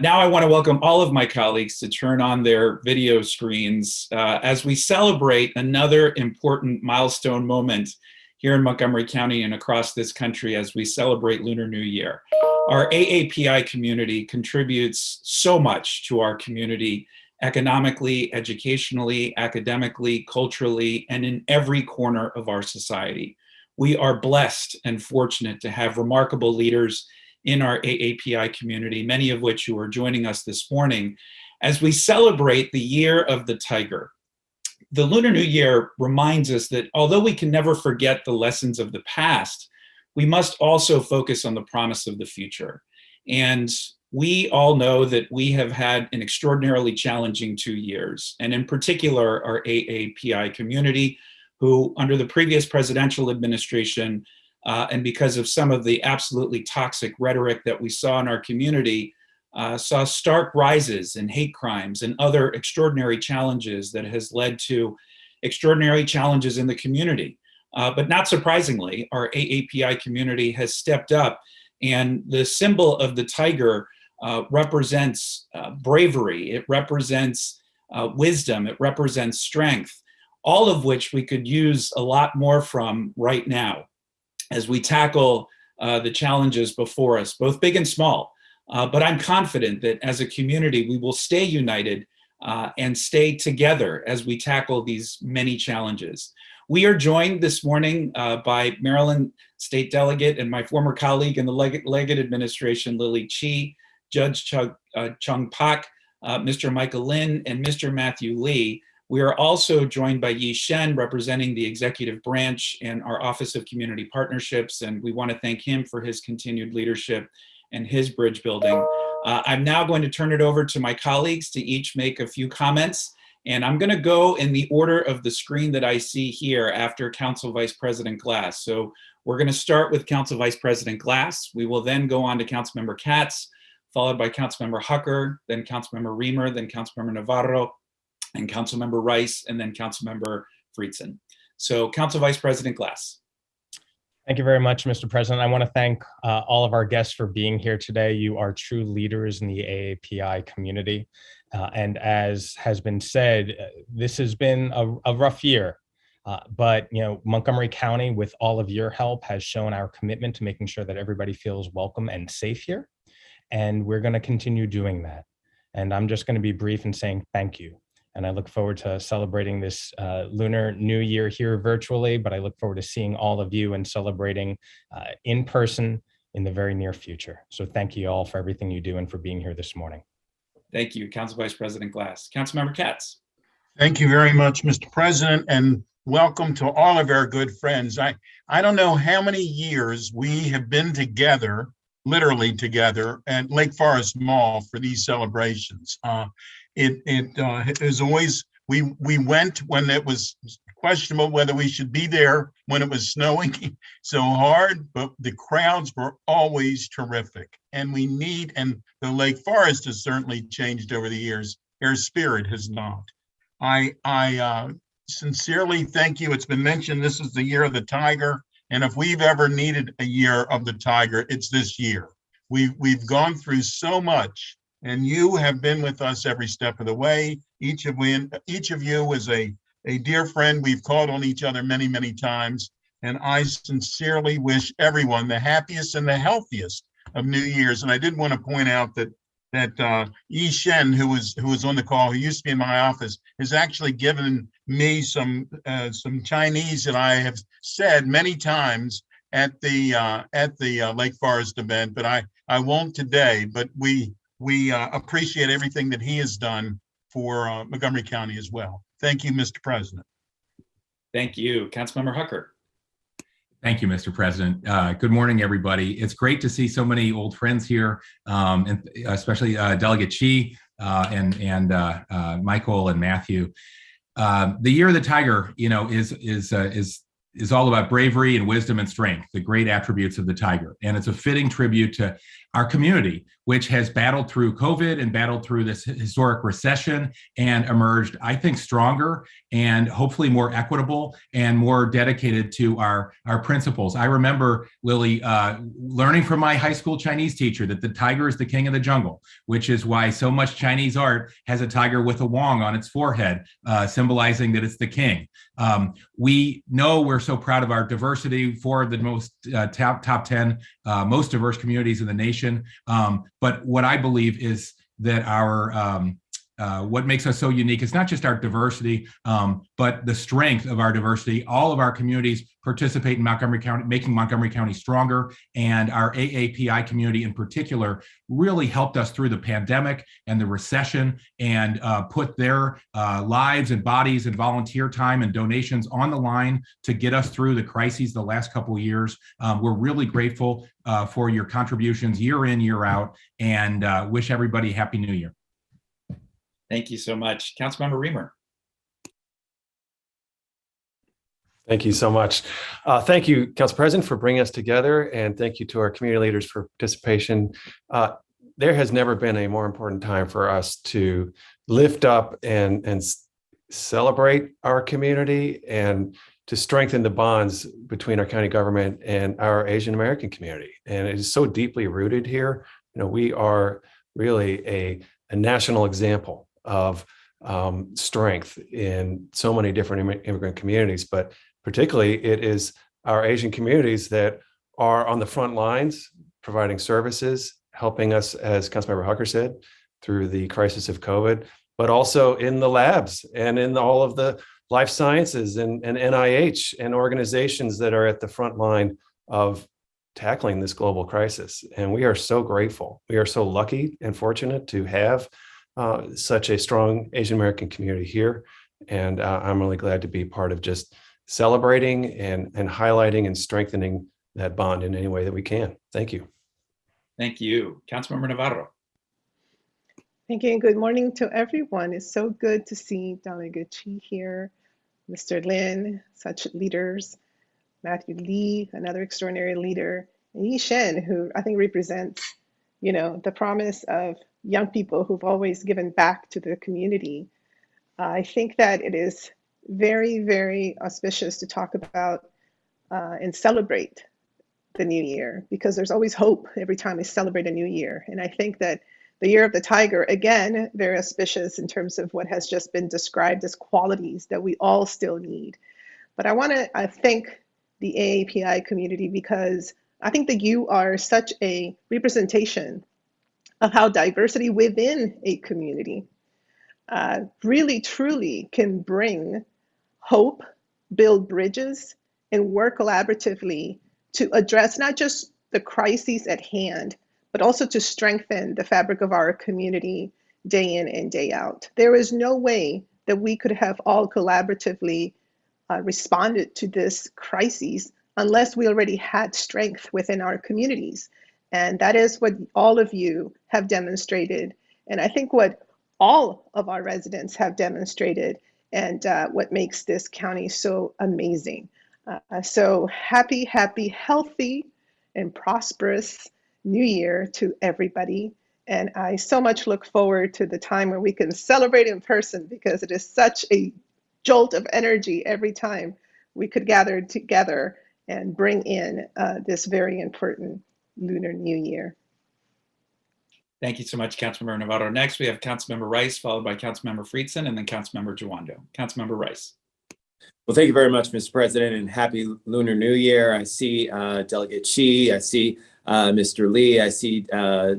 Now I want to welcome all of my colleagues to turn on their video screens as we celebrate another important milestone moment here in Montgomery County and across this country as we celebrate Lunar New Year. Our AAPI community contributes so much to our community economically, educationally, academically, culturally, and in every corner of our society. We are blessed and fortunate to have remarkable leaders in our AAPI community, many of which who are joining us this morning, as we celebrate the Year of the Tiger. The Lunar New Year reminds us that although we can never forget the lessons of the past, we must also focus on the promise of the future. And we all know that we have had an extraordinarily challenging 2 years, and in particular, our AAPI community, who under the previous presidential administration, and because of some of the absolutely toxic rhetoric that we saw in our community, saw stark rises in hate crimes and other extraordinary challenges that has led to extraordinary challenges in the community. But not surprisingly, our AAPI community has stepped up, and the symbol of the tiger represents bravery, it represents wisdom, it represents strength, all of which we could use a lot more from right now as we tackle the challenges before us, both big and small. But I'm confident that as a community, we will stay united and stay together as we tackle these many challenges. We are joined this morning by Maryland State Delegate and my former colleague in the Leggett administration, Lily Chi, Judge Chung Pak, Mr. Michael Lin, and Mr. Matthew Lee. We are also joined by Yi Shen, representing the executive branch and our Office of Community Partnerships, and we want to thank him for his continued leadership and his bridge building. I'm now going to turn it over to my colleagues to each make a few comments, and I'm going to go in the order of the screen that I see here after Council Vice President Glass. So we're going to start with Council Vice President Glass. We will then go on to Councilmember Katz, followed by Councilmember Hucker, then Councilmember Reamer, then Councilmember Navarro, and Councilmember Rice, and then Councilmember Friedson. So Council Vice President Glass. Thank you very much, Mr. President. I want to thank all of our guests for being here today. You are true leaders in the AAPI community. And as has been said, this has been a rough year. But Montgomery County, with all of your help, has shown our commitment to making sure that everybody feels welcome and safe here. And we're going to continue doing that. And I'm just going to be brief in saying thank you. And I look forward to celebrating this Lunar New Year here virtually, but I look forward to seeing all of you and celebrating in person in the very near future. So thank you all for everything you do and for being here this morning. Thank you, Council Vice President Glass. Councilmember Katz. Thank you very much, Mr. President, and welcome to all of our good friends. I don't know how many years we have been together, literally together, at Lake Forest Mall for these celebrations. It is always, we went when it was questionable whether we should be there when it was snowing so hard, but the crowds were always terrific. And and the Lake Forest has certainly changed over the years. Their spirit has not. I sincerely thank you. It's been mentioned this is the Year of the Tiger. And if we've ever needed a Year of the Tiger, it's this year. We've gone through so much. And you have been with us every step of the way. Each of you is a dear friend. We've called on each other many, many times. And I sincerely wish everyone the happiest and the healthiest of New Year's. And I did want to point out that Yi Shen, who was on the call, who used to be in my office, has actually given me some Chinese that I have said many times at the Lake Forest event, but I won't today. But we appreciate everything that he has done for Montgomery County as well. Thank you, Mr. President. Thank you. Councilmember Hucker. Thank you, Mr. President. Good morning, everybody. It's great to see so many old friends here, and especially Delegate Chi and Michael and Matthew. The Year of the Tiger, is all about bravery and wisdom and strength, the great attributes of the tiger. And it's a fitting tribute to our community, which has battled through COVID and battled through this historic recession and emerged, I think, stronger and hopefully more equitable and more dedicated to our principles. I remember, Lily, learning from my high school Chinese teacher that the tiger is the king of the jungle, which is why so much Chinese art has a tiger with a wong on its forehead, symbolizing that it's the king. We know we're so proud of our diversity, 4 of the most top 10 most diverse communities in the nation. But what I believe is that our what makes us so unique is not just our diversity, but the strength of our diversity. All of our communities participate in Montgomery County, making Montgomery County stronger. And our AAPI community in particular really helped us through the pandemic and the recession and put their lives and bodies and volunteer time and donations on the line to get us through the crises the last couple of years. We're really grateful for your contributions year in, year out, and wish everybody Happy New Year. Thank you so much. Councilmember Reamer. Thank you so much. Thank you, Council President, for bringing us together, and thank you to our community leaders for participation. There has never been a more important time for us to lift up and celebrate our community and to strengthen the bonds between our county government and our Asian American community. And it is so deeply rooted here. You know, we are really a national example of strength in so many different immigrant communities, but particularly it is our Asian communities that are on the front lines, providing services, helping us, as Councilmember Hucker said, through the crisis of COVID, but also in the labs and in all of the life sciences and NIH and organizations that are at the front line of tackling this global crisis. And we are so grateful. We are so lucky and fortunate to have such a strong Asian American community here. And I'm really glad to be part of just celebrating and highlighting and strengthening that bond in any way that we can. Thank you. Thank you. Councilmember Navarro. Thank you and good morning to everyone. It's so good to see Delegate Chi here, Mr. Lin, such leaders, Matthew Lee, another extraordinary leader, and Yi Shen, who I think represents, you know, the promise of young people who've always given back to the community. I think that it is very, very auspicious to talk about and celebrate the new year, because there's always hope every time we celebrate a new year. And I think that the year of the tiger, again, very auspicious in terms of what has just been described as qualities that we all still need. But I want to thank the AAPI community, because I think that you are such a representation of how diversity within a community really, truly can bring hope, build bridges, and work collaboratively to address not just the crises at hand, but also to strengthen the fabric of our community day in and day out. There is no way that we could have all collaboratively responded to this crisis unless we already had strength within our communities. And that is what all of you have demonstrated. And I think what all of our residents have demonstrated, and what makes this county so amazing. So happy, healthy, and prosperous New Year to everybody. And I so much look forward to the time where we can celebrate in person, because it is such a jolt of energy every time we could gather together and bring in this very important Lunar New Year. Thank you so much, Councilmember Navarro. Next, we have Councilmember Rice, followed by Councilmember Friedson, and then Councilmember Jawando. Councilmember Rice. Well, thank you very much, Mr. President, and happy Lunar New Year. I see Delegate Chi, I see Mr. Lee, I see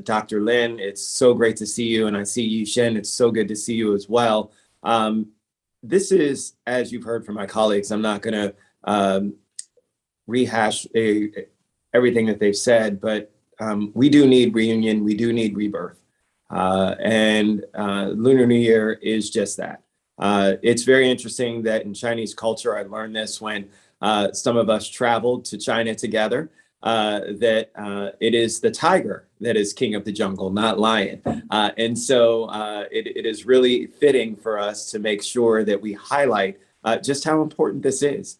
Dr. Lin. It's so great to see you, and I see Yi Shen. It's so good to see you as well. This is, as you've heard from my colleagues, I'm not going to rehash everything that they've said, but we do need reunion. We do need rebirth. And Lunar New Year is just that. It's very interesting that in Chinese culture, I learned this when some of us traveled to China together, that it is the tiger that is king of the jungle, not lion. And so it is really fitting for us to make sure that we highlight just how important this is,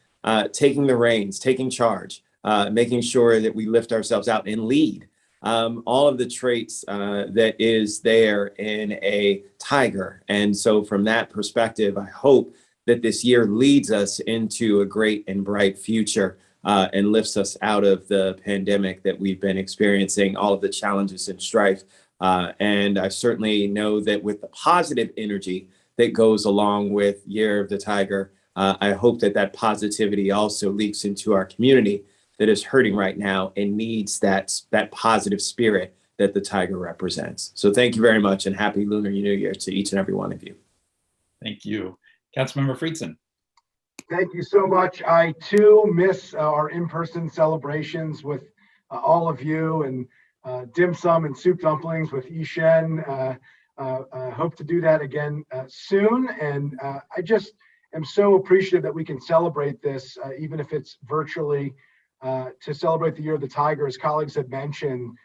taking the reins, taking charge, making sure that we lift ourselves out and lead. all of the traits that is there in a tiger. And so from that perspective, I hope that this year leads us into a great and bright future and lifts us out of the pandemic that we've been experiencing, all of the challenges and strife. And I certainly know that with the positive energy that goes along with Year of the Tiger, I hope that that positivity also leaks into our community that is hurting right now and needs that positive spirit that the tiger represents. So thank you very much, and happy Lunar New Year to each and every one of you. Thank you. Councilmember Friedson. Thank you so much. I too miss our in-person celebrations with all of you, and dim sum and soup dumplings with Ishen. Hope to do that again soon. And I just am so appreciative that we can celebrate this, even if it's virtually, to celebrate the Year of the Tiger, as colleagues had mentioned,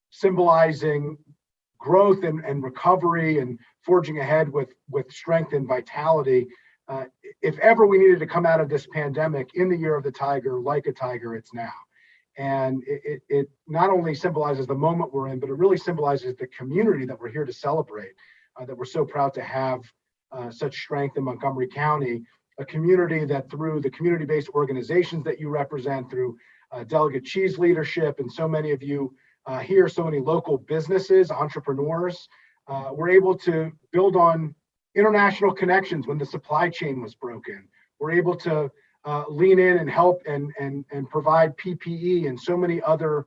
symbolizing growth and recovery and forging ahead with strength and vitality. If ever we needed to come out of this pandemic in the Year of the Tiger, like a tiger, it's now. And it not only symbolizes the moment we're in, but it really symbolizes the community that we're here to celebrate, that we're so proud to have such strength in Montgomery County, a community that through the community-based organizations that you represent, through Delegate Chi's leadership, and so many of you here, so many local businesses, entrepreneurs, were able to build on international connections when the supply chain was broken. We're able to lean in and help and provide PPE and so many other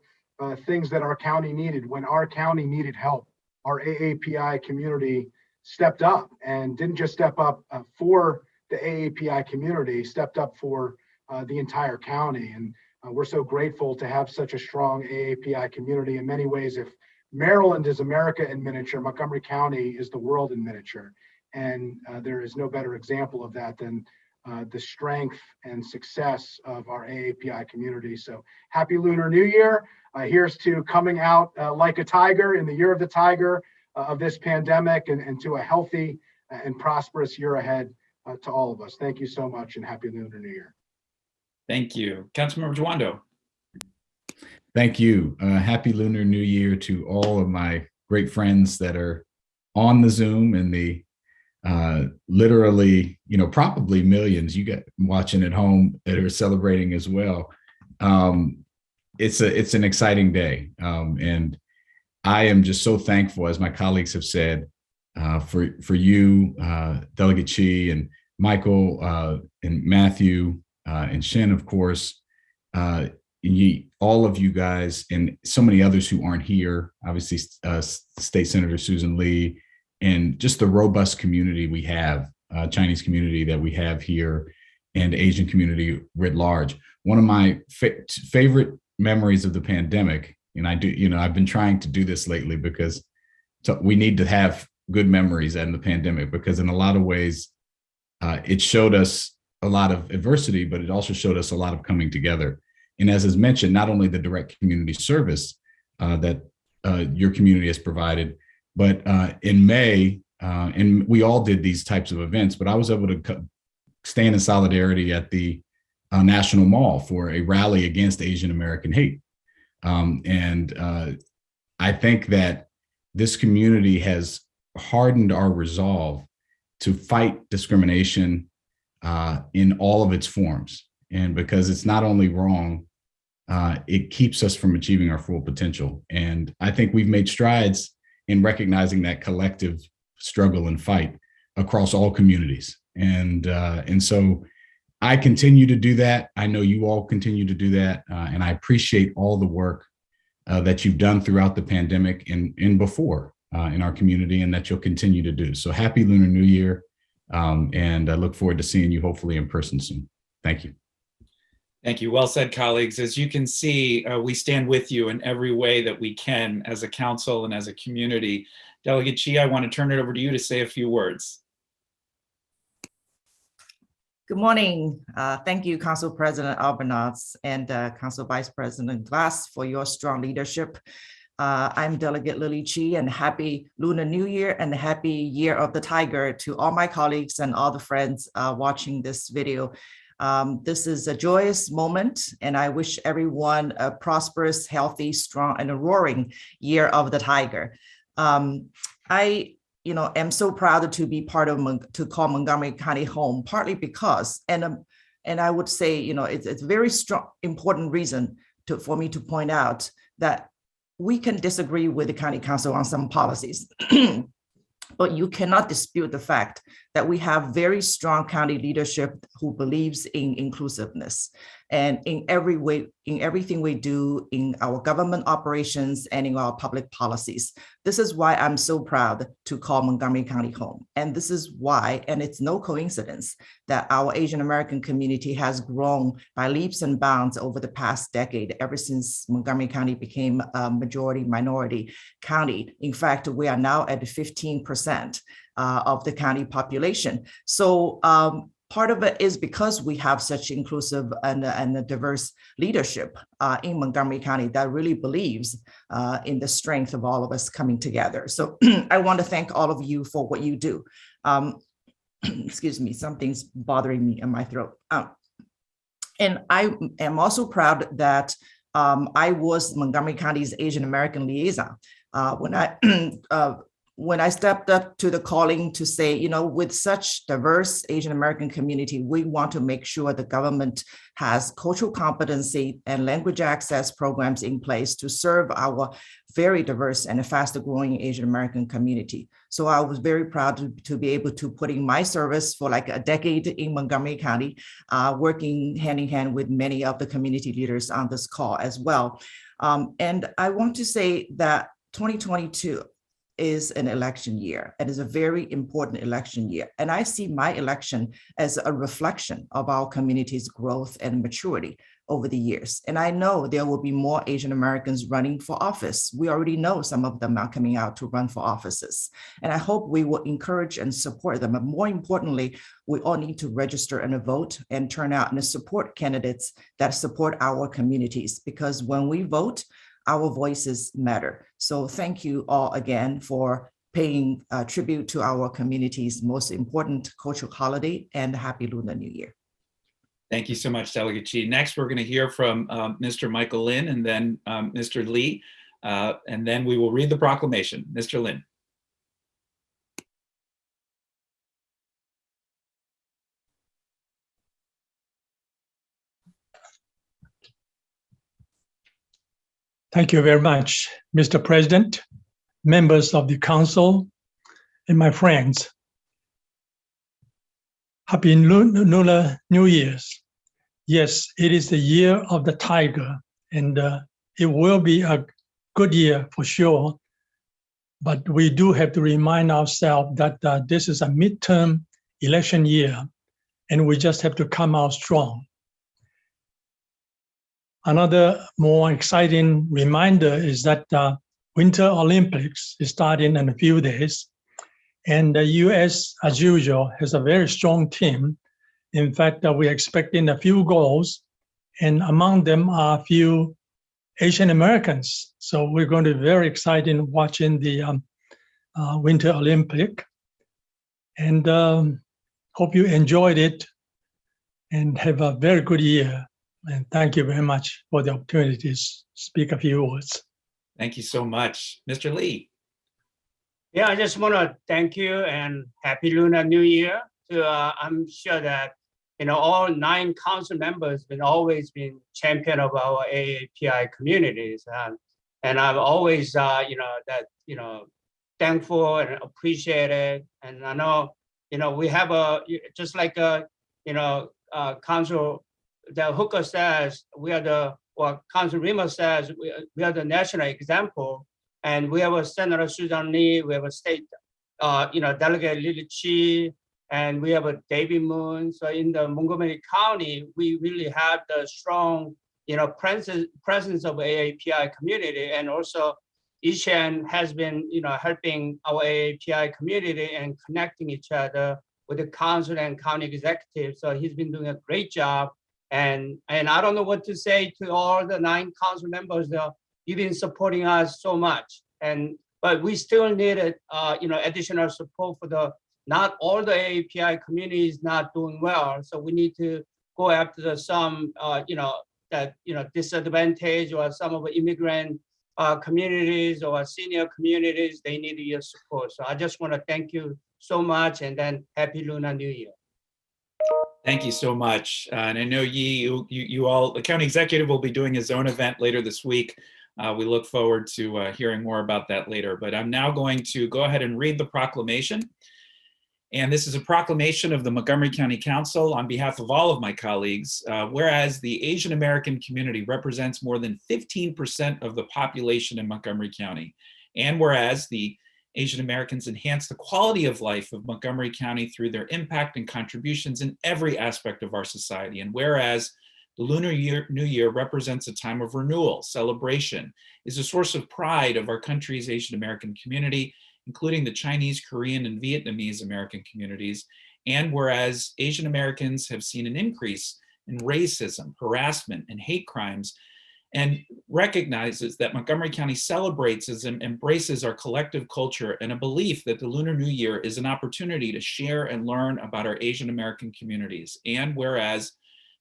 things that our county needed. When our county needed help, our AAPI community stepped up, and didn't just step up for the AAPI community, stepped up for the entire county. And we're so grateful to have such a strong AAPI community. In many ways, if Maryland is America in miniature, Montgomery County is the world in miniature. And there is no better example of that than the strength and success of our AAPI community. So happy Lunar New Year. Here's to coming out like a tiger in the Year of the Tiger of this pandemic, and to a healthy and prosperous year ahead to all of us. Thank you so much, and happy Lunar New Year. Thank you. Councilmember Jawando. Thank you. Happy Lunar New Year to all of my great friends that are on the Zoom, and the literally, probably millions you get watching at home that are celebrating as well. It's an exciting day. And I am just so thankful, as my colleagues have said, for you, Delegate Chi, and Michael, and Matthew, and Shen, of course, all of you guys, and so many others who aren't here, obviously State Senator Susan Lee, and just the robust community we have, Chinese community that we have here, and Asian community writ large. One of my favorite memories of the pandemic, and I've been trying to do this lately because we need to have good memories in the pandemic, because in a lot of ways, it showed us a lot of adversity, but it also showed us a lot of coming together. And as is mentioned, not only the direct community service that your community has provided, but in May, and we all did these types of events, but I was able to stand in solidarity at the National Mall for a rally against Asian American hate. And I think that this community has hardened our resolve to fight discrimination in all of its forms. And because it's not only wrong, it keeps us from achieving our full potential. And I think we've made strides in recognizing that collective struggle and fight across all communities. And so I continue to do that. I know you all continue to do that. And I appreciate all the work that you've done throughout the pandemic and before in our community, and that you'll continue to do. So happy Lunar New Year. And I look forward to seeing you hopefully in person soon. Thank you. Thank you. Well said, colleagues. As you can see, we stand with you in every way that we can as a council and as a community. Delegate Chi, I want to turn it over to you to say a few words. Good morning. Thank you, Council President Albornoz and Council Vice President Glass, for your strong leadership. I'm Delegate Lily Chi, and happy Lunar New Year and happy Year of the Tiger to all my colleagues and all the friends watching this video. This is a joyous moment, and I wish everyone a prosperous, healthy, strong, and a roaring year of the tiger. I am so proud to be part of to call Montgomery County home, partly because, and I would say, it's a very strong, important reason for me to point out that we can disagree with the county council on some policies, but you cannot dispute the fact that we have very strong county leadership who believes in inclusiveness, and in every way, in everything we do in our government operations and in our public policies. This is why I'm so proud to call Montgomery County home. And this is why, and it's no coincidence, that our Asian American community has grown by leaps and bounds over the past decade, ever since Montgomery County became a majority minority county. In fact, we are now at 15% of the county population. So part of it is because we have such inclusive and a diverse leadership in Montgomery County that really believes in the strength of all of us coming together. So I want to thank all of you for what you do. Excuse me, something's bothering me in my throat. And I am also proud that I was Montgomery County's Asian American liaison when I stepped up to the calling to say, with such diverse Asian American community, we want to make sure the government has cultural competency and language access programs in place to serve our very diverse and fast growing Asian American community. So I was very proud to be able to put in my service for like a decade in Montgomery County, working hand in hand with many of the community leaders on this call as well. And I want to say that 2022 is an election year. It is a very important election year. And I see my election as a reflection of our community's growth and maturity over the years. And I know there will be more Asian Americans running for office. We already know some of them are coming out to run for offices. And I hope we will encourage and support them. But more importantly, we all need to register and vote and turn out and support candidates that support our communities. Because when we vote, our voices matter. So thank you all again for paying tribute to our community's most important cultural holiday, and happy Lunar New Year. Thank you so much, Delegate Chi. Next, we're going to hear from Mr. Michael Lin and then Mr. Lee, and then we will read the proclamation. Mr. Lin. Thank you very much, Mr. President, members of the council, and my friends. Happy Lunar New Year's. Yes, it is the year of the tiger, and it will be a good year for sure. But we do have to remind ourselves that this is a midterm election year, and we just have to come out strong. Another more exciting reminder is that Winter Olympics is starting in a few days, and the U.S., as usual, has a very strong team. In fact, we're expecting a few goals, and among them are a few Asian Americans. So we're going to be very excited watching the Winter Olympic, and hope you enjoyed it and have a very good year. And thank you very much for the opportunity to speak a few words. Thank you so much. Mr. Lee. Yeah, I just want to thank you and happy Lunar New Year. I'm sure that all 9 council members have always been champion of our AAPI communities, and I've always thankful and appreciated. And I know we have just like council. The Hooker says Council Rima says we are the national example, and we have a Senator Susan Lee, we have a state, Delegate Lily Chi, and we have a David Moon. So in the Montgomery County, we really have the strong, presence of AAPI community, and also Ishan has been, helping our AAPI community and connecting each other with the council and county executive. So he's been doing a great job. And I don't know what to say to all the 9 council members. You've been supporting us so much, but we still needed, additional support for not all the AAPI communities not doing well. So we need to go after some, disadvantage or some of the immigrant communities or senior communities, they need your support. So I just want to thank you so much, and then happy Lunar New Year. Thank you so much. And I know you all, the county executive will be doing his own event later this week. We look forward to hearing more about that later. But I'm now going to go ahead and read the proclamation. And this is a proclamation of the Montgomery County Council on behalf of all of my colleagues. Whereas the Asian American community represents more than 15% of the population in Montgomery County. And whereas the Asian Americans enhance the quality of life of Montgomery County through their impact and contributions in every aspect of our society. And whereas the Lunar New Year represents a time of renewal, celebration, is a source of pride of our country's Asian American community, including the Chinese, Korean, and Vietnamese American communities. And whereas Asian Americans have seen an increase in racism, harassment, and hate crimes, and recognizes that Montgomery County celebrates and embraces our collective culture and a belief that the Lunar New Year is an opportunity to share and learn about our Asian American communities. And whereas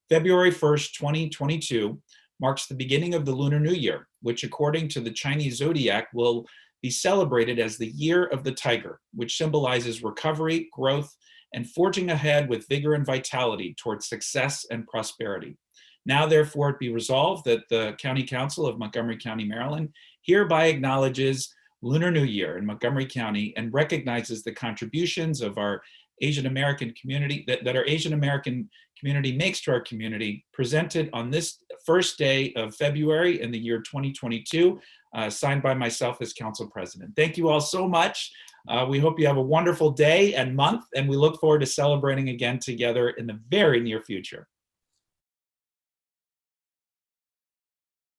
February 1st, 2022 marks the beginning of the Lunar New Year, which according to the Chinese zodiac will be celebrated as the Year of the Tiger, which symbolizes recovery, growth, and forging ahead with vigor and vitality towards success and prosperity. Now, therefore, it be resolved that the County Council of Montgomery County, Maryland, hereby acknowledges Lunar New Year in Montgomery County and recognizes the contributions of our Asian American community, that our Asian American community makes to our community, presented on this first day of February in the year 2022, signed by myself as Council President. Thank you all so much. We hope you have a wonderful day and month, and we look forward to celebrating again together in the very near future.